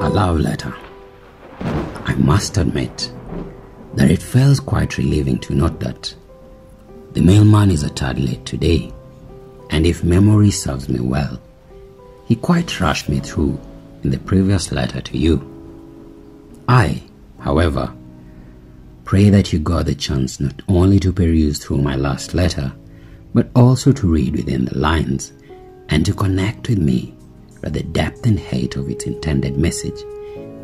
A love letter. I must admit that it feels quite relieving to note that the mailman is a tad late today, and if memory serves me well, he quite rushed me through in the previous letter to you. I, however, pray that you got the chance not only to peruse through my last letter, but also to read within the lines and to connect with me at the depth and height of its intended message,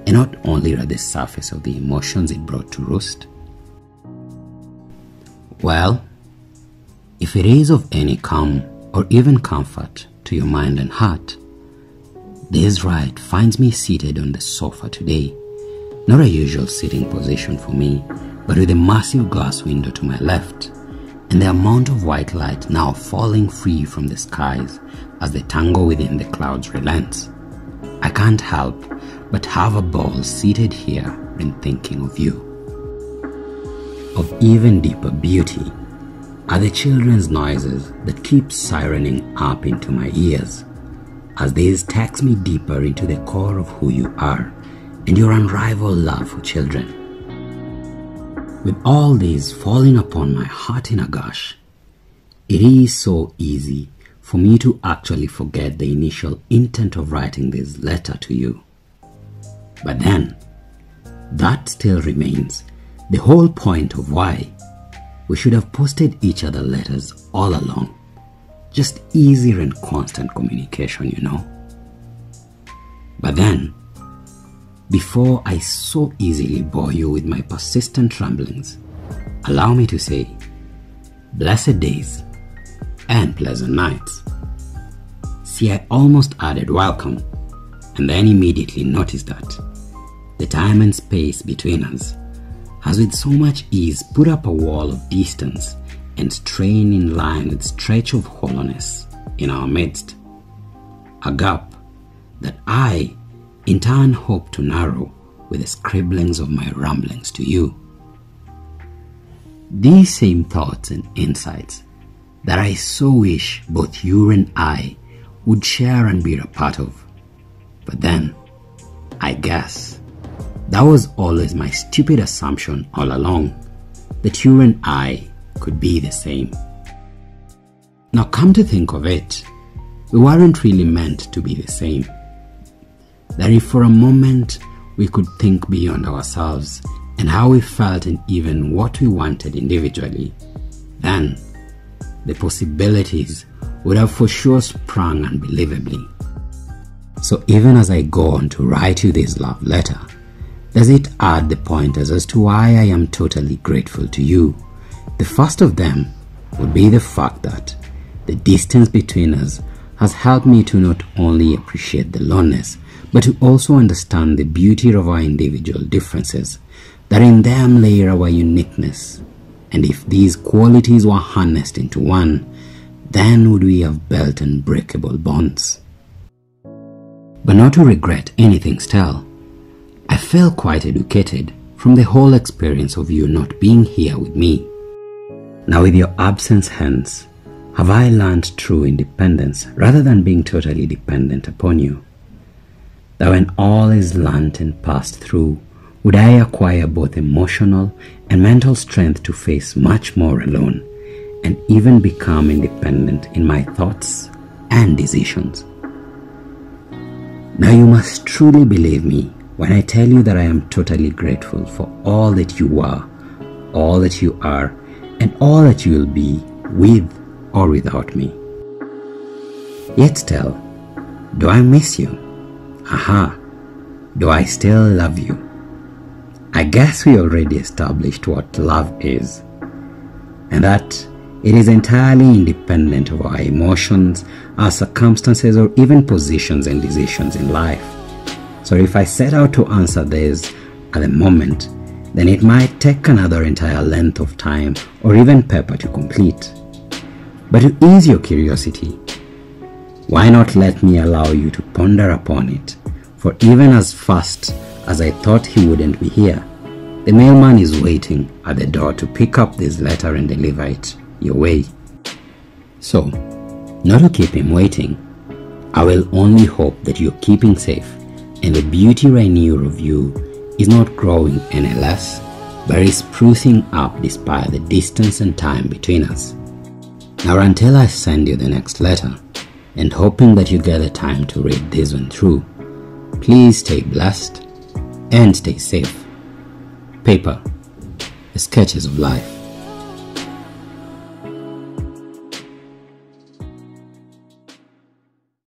and not only at the surface of the emotions it brought to roost. Well, if it is of any calm or even comfort to your mind and heart, this ride finds me seated on the sofa today, not a usual sitting position for me, but with a massive glass window to my left, and the amount of white light now falling free from the skies as the tangle within the clouds relents. I can't help but have a ball seated here in thinking of you. Of even deeper beauty are the children's noises that keep sirening up into my ears, as these takes me deeper into the core of who you are and your unrivaled love for children. With all these falling upon my heart in a gush, it is so easy for me to actually forget the initial intent of writing this letter to you. But then, that still remains the whole point of why we should have posted each other letters all along. Just easier and constant communication, you know. But then, before I so easily bore you with my persistent ramblings, allow me to say, blessed days and pleasant nights. See, I almost added welcome, and then immediately noticed that the time and space between us has with so much ease put up a wall of distance and strain in line with stretch of hollowness in our midst, a gap that I in turn hope to narrow with the scribblings of my ramblings to you. These same thoughts and insights that I so wish both you and I would share and be a part of. But then, I guess, that was always my stupid assumption all along, that you and I could be the same. Now come to think of it, we weren't really meant to be the same. That if for a moment we could think beyond ourselves and how we felt and even what we wanted individually, then the possibilities would have for sure sprung unbelievably. So even as I go on to write you this love letter, does it add the pointers as to why I am totally grateful to you? The first of them would be the fact that the distance between us has helped me to not only appreciate the loneliness, but to also understand the beauty of our individual differences, that in them lay our uniqueness. And if these qualities were harnessed into one, then would we have built unbreakable bonds. But not to regret anything still, I feel quite educated from the whole experience of you not being here with me. Now with your absence hence, have I learned true independence rather than being totally dependent upon you. That when all is learnt and passed through, would I acquire both emotional and mental strength to face much more alone, and even become independent in my thoughts and decisions. Now you must truly believe me when I tell you that I am totally grateful for all that you were, all that you are, and all that you will be with or without me. Yet still, do I miss you? Aha! Do I still love you? I guess we already established what love is, and that it is entirely independent of our emotions, our circumstances, or even positions and decisions in life. So if I set out to answer this at the moment, then it might take another entire length of time or even paper to complete. But to ease your curiosity, why not let me allow you to ponder upon it? For even as fast as I thought he wouldn't be here, the mailman is waiting at the door to pick up this letter and deliver it your way. So, not to keep him waiting, I will only hope that you're keeping safe And the beauty right near of you is not growing any less, but is sprucing up despite the distance and time between us. Now until I send you the next letter, and hoping that you get the time to read this one through, please stay blessed and stay safe. Paper, the sketches of life.